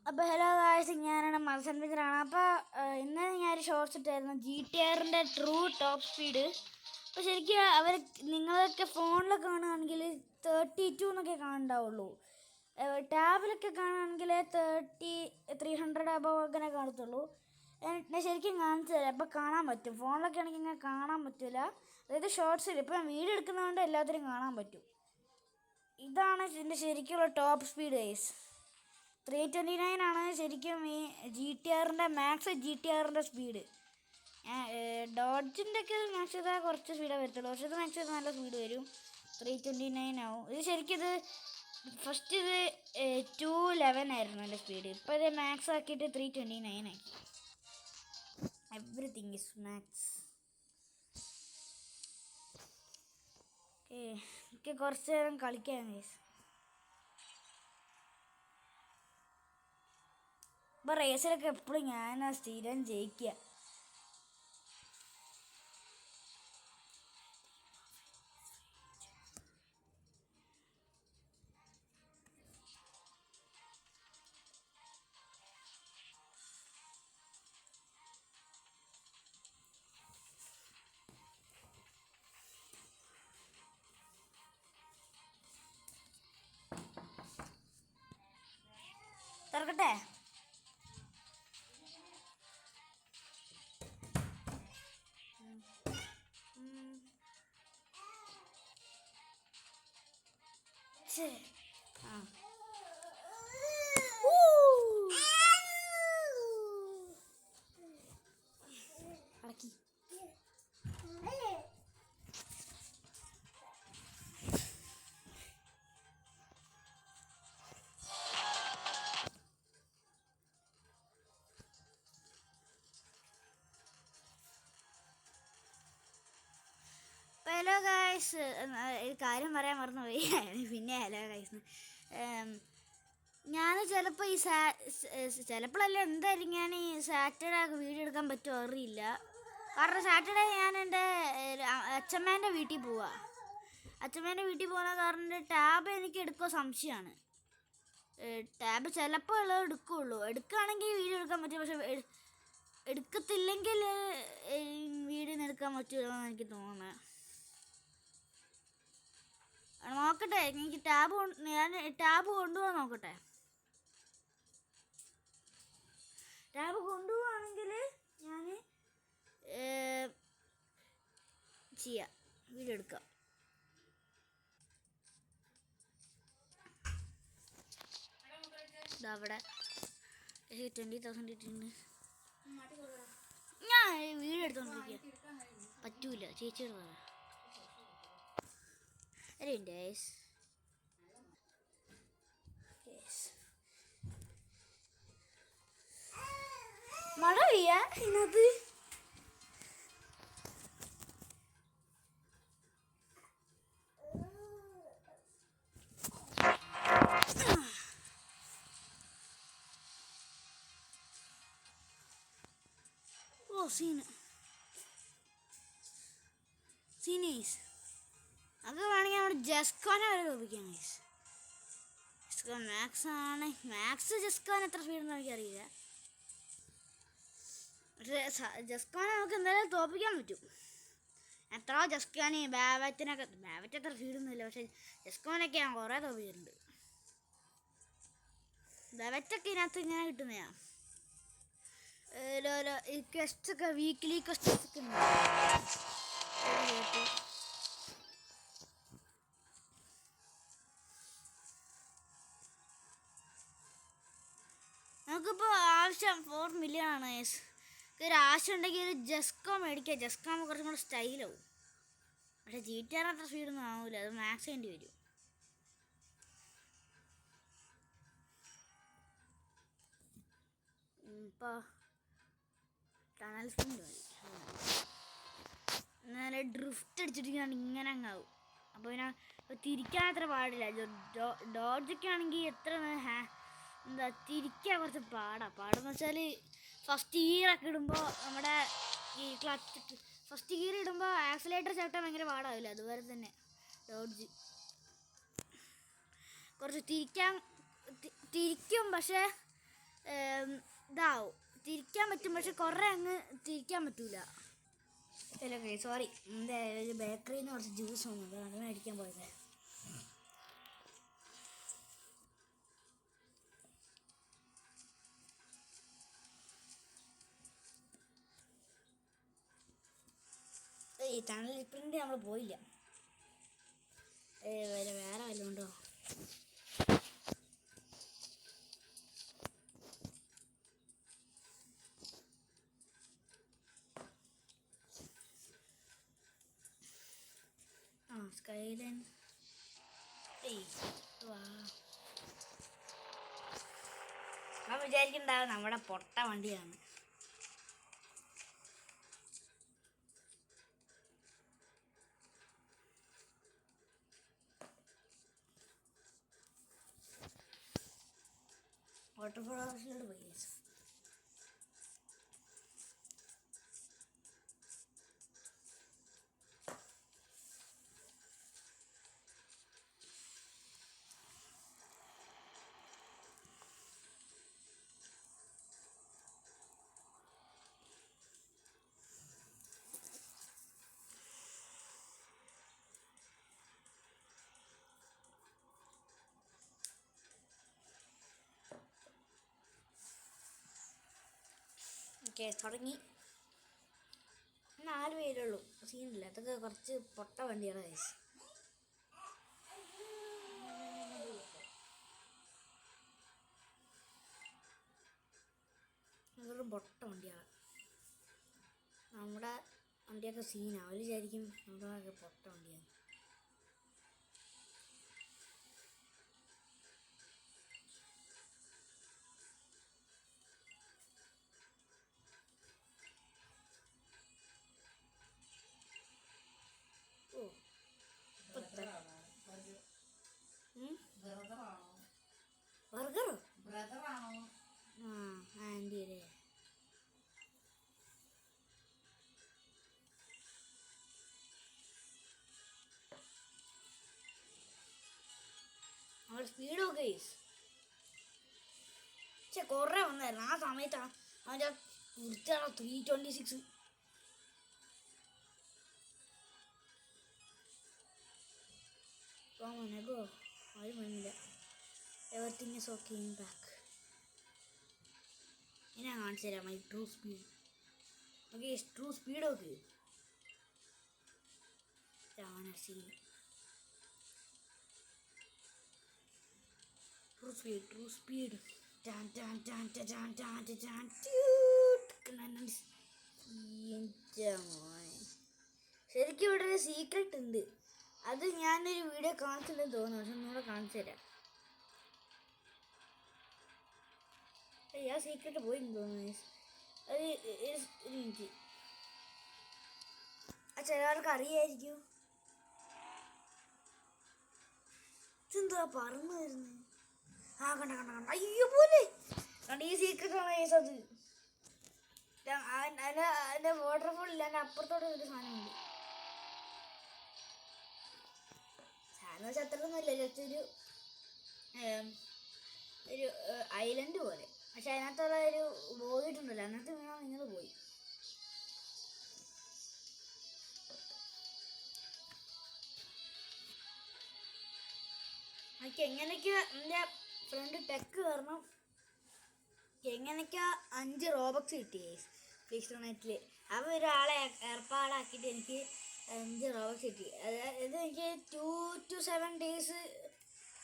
അപ്പോൾ hello guys, ഞാനാണ് മത്സരത്തിലാണ്. അപ്പോൾ ഇന്നലെ ഞാനൊരു ഷോർട്സ് ഇട്ടായിരുന്നു GTRൻ്റെ ട്രൂ ടോപ്പ് സ്പീഡ്. അപ്പോൾ ശരിക്കും നിങ്ങളൊക്കെ ഫോണിലൊക്കെ കാണുകയാണെങ്കിൽ 32 എന്നൊക്കെ കാണുന്നുണ്ടാവുള്ളൂ. ടാബിലൊക്കെ കാണുകയാണെങ്കിൽ 300 അബവ് അങ്ങനെ കാണത്തുള്ളൂ. എന്നെ ശരിക്കും കാണിച്ചു തരാം, അപ്പോൾ കാണാൻ പറ്റും. ഫോണിലൊക്കെ ആണെങ്കിൽ ഇങ്ങനെ കാണാൻ പറ്റില്ല. അതായത് ഷോർട്സിൽ ഇപ്പോൾ വീഡിയോ എടുക്കുന്നതുകൊണ്ട് എല്ലാത്തിനും കാണാൻ പറ്റും. ഇതാണ് ഇതിൻ്റെ ശരിക്കുള്ള ടോപ്പ് സ്പീഡ് ഗൈസ്. 329 ആണ് ശരിക്കും ഈ GTRൻ്റെ മാക്സ്. GTRൻ്റെ സ്പീഡ് ഡോഡ്ജിൻ്റെ ഒക്കെ മാക്സ് ചെയ്താൽ കുറച്ച് സ്പീഡേ വരത്തുള്ളൂ, പക്ഷേ ഇത് മാക്സ് ചെയ്താൽ നല്ല സ്പീഡ് വരും. 329 ആവും. ഇത് ശരിക്കും ഫസ്റ്റ് 211 ആയിരുന്നു എൻ്റെ സ്പീഡ്. ഇപ്പോൾ ഇത് മാക്സ് ആക്കിയിട്ട് 329 ആക്കി. Everything is max. ഓക്കെ, എനിക്ക് കുറച്ച് നേരം കളിക്കാം ഗൈസ്. ഇപ്പോൾ റേസിലൊക്കെ എപ്പോഴും ഞാനാ സ്ഥിരം ജയിക്കുക. തുറക്കട്ടെ. അടക്കി. ഹലോ ഗൈസ്, കാര്യം പറയാൻ മറന്നുപോയി. പിന്നെ ഹലോ ഗൈസ്, ഞാൻ ചിലപ്പോൾ ചിലപ്പോഴല്ല എന്തായാലും ഞാൻ ഈ സാറ്റർഡേ വീഡിയോ എടുക്കാൻ പറ്റുമോ അറിയില്ല. കാരണം സാറ്റർഡേ ഞാൻ എൻ്റെ അച്ഛമ്മേൻ്റെ വീട്ടിൽ പോവാ. അച്ഛമ്മേൻ്റെ വീട്ടിൽ പോകുന്ന കാരണം ടാബ് എനിക്ക് എടുക്കുക സംശയമാണ്. ടാബ് ചിലപ്പോൾ ഉള്ളത് എടുക്കുകയുള്ളൂ. എടുക്കുകയാണെങ്കിൽ വീഡിയോ എടുക്കാൻ പറ്റും, പക്ഷെ എടുക്കത്തില്ലെങ്കിൽ വീഡിയോ എടുക്കാൻ പറ്റുമല്ലോ എന്ന് എനിക്ക് തോന്നുന്നത്. നോക്കട്ടെ, എനിക്ക് ഞാൻ ടാബ് കൊണ്ടുപോകാൻ നോക്കട്ടെ. ടാബ് കൊണ്ടുപോവാണെങ്കിൽ ഞാൻ ചെയ്യാം, വീഡിയോ എടുക്കാം. ഇതവിടെ 20,000 ഇട്ടിട്ടുണ്ട്. ഞാൻ വീഡിയോ എടുത്തോണ്ടിരിക്കുക, പറ്റൂല. ചേച്ചിയോട് പറ. മഴ പെയ്യാ ഇതിനകത്ത്. സീനീസ് അത് വേണമെങ്കിൽ നമ്മുടെ ജസ്കോനെ വരെ തോപ്പിക്കാം. ജസ്കോൻ മാക്സ് ആണ്. മാക്സ് ജസ്കോൻ എത്ര സ്പീഡെന്ന് എനിക്കറിയില്ല, പക്ഷേ ജസ്കോനെ നമുക്ക് എന്തായാലും തോപ്പിക്കാൻ പറ്റും. എത്രയോ ജസ്കോന് ബാവറ്റ് എത്ര സ്പീഡൊന്നുമില്ല, പക്ഷേ ജസ്കോനൊക്കെ ഞാൻ കുറേ തോപ്പിച്ചിട്ടുണ്ട്. ബാവറ്റൊക്കെ ഇതിനകത്ത് ഇങ്ങനെ കിട്ടുന്നതാണ്. ഈ ക്വസ്റ്റൊക്കെ വീക്കിലി ക്വസ്റ്റൊക്കെ ഉണ്ട്. നമുക്കിപ്പോൾ ആവശ്യം 4 മില്യൺ ആണ്. ഒരു ആവശ്യം ഉണ്ടെങ്കിൽ ഒരു ജസ്കോ മേടിക്കുക. ജസ്കോ ആകുമ്പോൾ കുറച്ചും കൂടെ സ്റ്റൈലാവും. പക്ഷേ GTR അത്ര സ്പീഡൊന്നും ആവില്ല, അത് മാക്സ് ചെയ്യേണ്ടി വരും. ഇപ്പോൾ ടണൽ സ്പിൻ മതി. എന്നാലും ഡ്രിഫ്റ്റ് അടിച്ചിട്ടിരിക്കുകയാണ് ഇങ്ങനെ അങ്ങാവും. അപ്പോൾ പിന്നെ തിരിക്കാൻ അത്ര പാടില്ല. ഡോഡ്ജൊക്കെ ആണെങ്കിൽ എത്ര എന്താ തിരിക്കാൻ കുറച്ച് പാടെന്ന് വെച്ചാൽ ഫസ്റ്റ് ഗിയറൊക്കെ ഇടുമ്പോൾ നമ്മുടെ ഈ ഫസ്റ്റ് ഗിയർ ഇടുമ്പോൾ ആക്സിലേറ്റർ ചവിട്ടാൻ ഭയങ്കര പാടാവില്ല. അതുപോലെ തന്നെ ഡോഡ്ജ് കുറച്ച് തിരിക്കും, പക്ഷേ ഇതാവും, തിരിക്കാൻ പറ്റും, പക്ഷെ കുറേ അങ്ങ് തിരിക്കാൻ പറ്റൂല. അല്ല സോറി, എൻ്റെ ഒരു ബേക്കറിയിൽ നിന്ന് കുറച്ച് ജ്യൂസ് വന്നത്, അങ്ങനെ അടിക്കാൻ പോയത്. ഈ ടണൽ പ്രിൻ്റ് നമ്മൾ പോയില്ല. വേറെ വല്ലതും ഉണ്ടോ? സ്കൈലൈൻ. ഞാൻ വിചാരിക്കുന്നുണ്ടാവും നമ്മുടെ പൊട്ട വണ്ടിയാണ്. വാട്ടർഫോൾ ഹൗസിലോട്ട് പോയി. ഓക്കെ, തുടങ്ങി. 4 പേരുള്ളൂ, സീനില്ല. അതൊക്കെ കുറച്ച് പൊട്ട വണ്ടിയാണ് ഗൈസ്. വെറും പൊട്ട വണ്ടിയാണ്. നമ്മുടെ വണ്ടിയൊക്കെ സീനാണ്. അവർ വിചാരിക്കും നമ്മുടെ പൊട്ട വണ്ടിയാണ്. ബർഗറോ? ആൻറ്റി അല്ലേ? അവൾ സ്പീഡ് നോക്കേ. പക്ഷെ കുറേ വന്നായിരുന്നു ആ സമയത്താണ് അവൻ്റെ വൃത്തിയാണ് 326. ഗോ ആരും വന്നില്ല. Everything is okay in back. ഇനി ഞാൻ കാണിച്ചു തരാം my true speed. Okay, true speed okay. True speed. ശരിക്കും ഇവിടെ ഒരു സീക്രട്ട് ഉണ്ട്. അത് ഞാനൊരു വീഡിയോ കാണിച്ചില്ലെന്ന് തോന്നുന്നു, പക്ഷെ ഒന്നുകൂടെ കാണിച്ചു തരാം. ആ സീക്രട്ട് പോയിന്ന് തോന്നുന്നു. അത് ഒരു മിനിറ്റ്. ആ ചിലർക്ക് അറിയായിരിക്കും. ഇതെന്താ പറന്നു വരുന്നത്? കണ്ട അയ്യോ പോലെ കണ്ട. ഈ സീക്രട്ട് ആണ് കേസ്. അത് അതിൻ്റെ വാട്ടർഫോൾ ഇല്ല, അതിൻ്റെ അപ്പുറത്തോടെ ഒരു സാധനമുണ്ട്. സാധനം വെച്ചാൽ അത്രയൊന്നുമില്ല, ജസ്റ്റ് ഒരു ഐലൻഡ് പോലെ. പക്ഷെ അതിനകത്തുള്ള ഒരു പോയിട്ടുണ്ടല്ലോ, അതിനകത്ത് വീണാൽ നിങ്ങൾ പോയി. എനിക്ക് എങ്ങനെയൊക്കെയാ എൻ്റെ ഫ്രണ്ട് ടെക്ക് കാരണം എങ്ങനെയൊക്കെയാ 5 റോബക്സ് കിട്ടിയേ ഫിക്സ് നെറ്റിൽ. അവ ഒരാളെ ഏർപ്പാടാക്കിയിട്ട് എനിക്ക് 5 റോബക്സ് കിട്ടി. അതായത് എനിക്ക് 2 to 7 days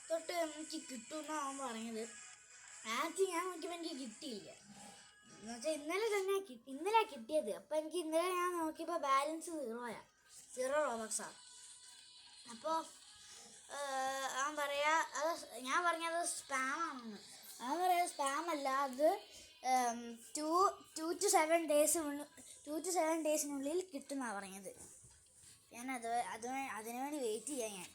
തൊട്ട് എനിക്ക് കിട്ടുമെന്നാണ് അവൻ പറഞ്ഞത്. ആക്ച്വലി ഞാൻ നോക്കിയപ്പോൾ എനിക്ക് കിട്ടിയില്ല. എന്നുവെച്ചാൽ ഇന്നലെ കിട്ടിയത്. അപ്പോൾ എനിക്ക് ഇന്നലെ ഞാൻ നോക്കിയപ്പോൾ ബാലൻസ് 0 റോബക്സാണ്. അപ്പോൾ ഞാൻ പറഞ്ഞത് സ്പാമാണെന്ന്. അവൻ പറയാം സ്പാമല്ല, അത് 2 to 7 ഡേയ്സിനുള്ളിൽ കിട്ടുമെന്നാണ് പറഞ്ഞത്. ഞാൻ അതിനുവേണ്ടി വെയിറ്റ് ചെയ്യാം. ഞാൻ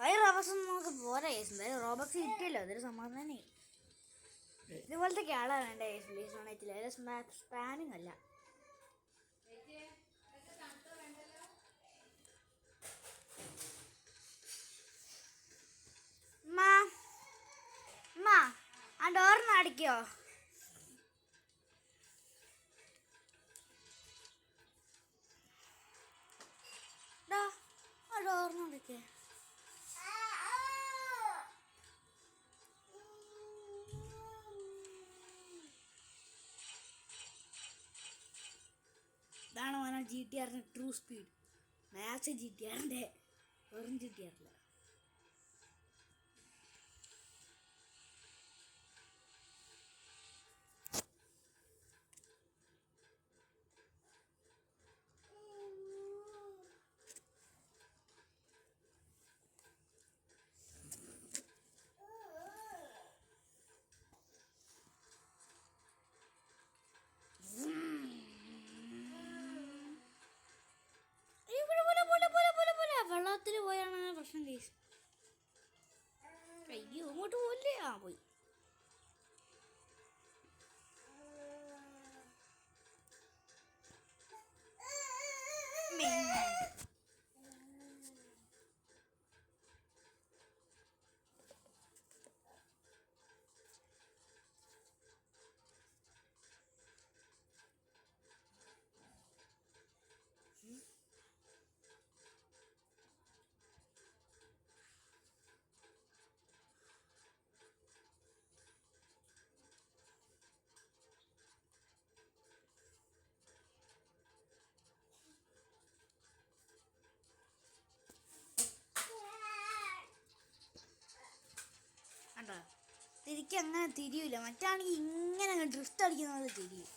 5 റോബക്സ് ഒന്നും നമുക്ക് പോരാ. എന്തായാലും റോബക്സ് കിട്ടിയല്ലോ, അതൊരു സമാധാനം. ഇതുപോലത്തെ ആളാണ് വേണ്ട പ്ലീസ് ഡൊണേറ്റില്ല. അതിൽ സ്പാമിങ് അല്ല. ആ ഡോറിന് അടിക്കോ? ഡാ ആ ഡോറിനോടൊക്കെ ഇതാണ് മോനെ GTR true speed. Max GTR വെറും GTR. വെള്ളത്തിൽ പോയാണ് പ്രശ്നം കേസ്. അയ്യോ ഇങ്ങോട്ട് പോയില്ലേ? ആ പോയി. കണ്ടോ തിരിക്ക് അങ്ങനെ തിരിയൂല. മറ്റാണെങ്കിൽ ഇങ്ങനെ അങ്ങ് ഡ്രിഫ്റ്റ് അടിക്കുന്നത് തിരിയും.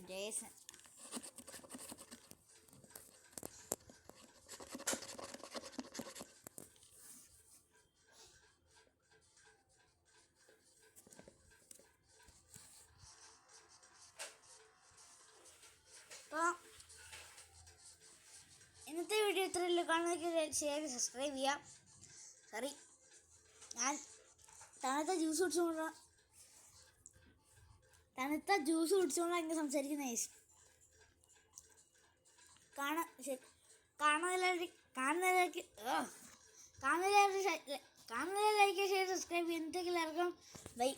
Jason. അപ്പോൾ ഇന്നത്തെ വീഡിയോ ഇത്രയല്ലേ. കാണുന്നതൊക്കെ ഷെയർ സബ്സ്ക്രൈബ് ചെയ്യാം. സോറി ഞാൻ തണുത്ത ജ്യൂസ് കുടിച്ചുകൊണ്ടാണ് ഇങ്ങനെ സംസാരിക്കുന്നത്. കാണുന്നതിലേക്ക് ഷെയർ സബ്സ്ക്രൈബ് എന്തെങ്കിലും ഇറങ്ങും. ബൈ.